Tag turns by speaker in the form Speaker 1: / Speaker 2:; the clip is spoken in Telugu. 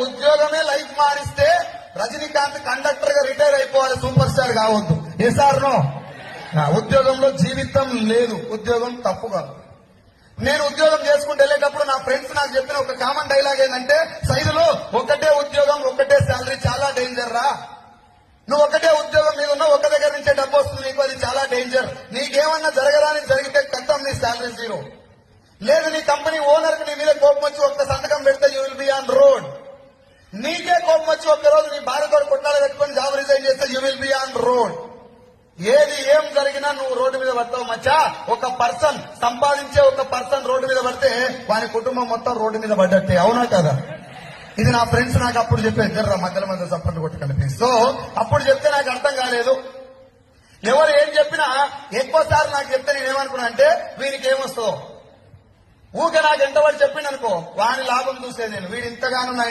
Speaker 1: ఉద్యోగమే లైఫ్ మారిస్తే రజనీకాంత్ కండక్టర్ గా రిటైర్ అయిపోవాలి, సూపర్ స్టార్ కావద్దు. ఏ సార్ నో? ఉద్యోగంలో జీవితం లేదు, ఉద్యోగం తప్పు కాదు. నేను ఉద్యోగం చేసుకుంటూ వెళ్ళేటప్పుడు నా ఫ్రెండ్స్ నాకు చెప్పిన ఒక కామన్ డైలాగ్ ఏంటంటే, సైదులో ఒకటే ఉద్యోగం ఒకటే శాలరీ చాలా డేంజర్ రా. నువ్వు ఒకటే ఉద్యోగం మీద ఉన్నావు, ఒక దగ్గర నుంచే డబ్బు వస్తుంది నీకు, అది చాలా డేంజర్. నీకేమన్నా జరగరాని జరిగితే కథం, నీ శాలరీ జీరో. లేదు నీ కంపెనీ ఓనర్ కి నీ మీద కోపం వచ్చి ఒక్క సంతకం పెడితే you will be on road. నీకే కోపం వచ్చి ఒక్క రోజు నీ భార్యతో కొట్టాలి పెట్టుకుని జాబ్ రిజైన్ చేస్తే you will be on road. ఏది ఏం జరిగినా నువ్వు రోడ్డు మీద పడతావు మచ్చా. ఒక పర్సన్ సంపాదించే ఒక పర్సన్ రోడ్డు మీద పడితే వాని కుటుంబం మొత్తం రోడ్డు మీద పడ్డట్టే, అవునా కదా? ఇది నా ఫ్రెండ్స్ నాకు అప్పుడు చెప్పారు, జర్ర మధ్యలో మధ్య సపోర్ట్ కొట్టి కలిపి. సో అప్పుడు చెప్తే నాకు అర్థం కాలేదు. ఎవరు ఏం చెప్పినా ఎక్కువసార్లు నాకు చెప్తే నేనేమనుకున్నా అంటే, వీనికి ఏమొస్తుందో ఊకే నాకు ఎంతవరకు చెప్పింది అనుకో, వాని లాభం చూసేది నేను. వీడు ఇంతగానో నా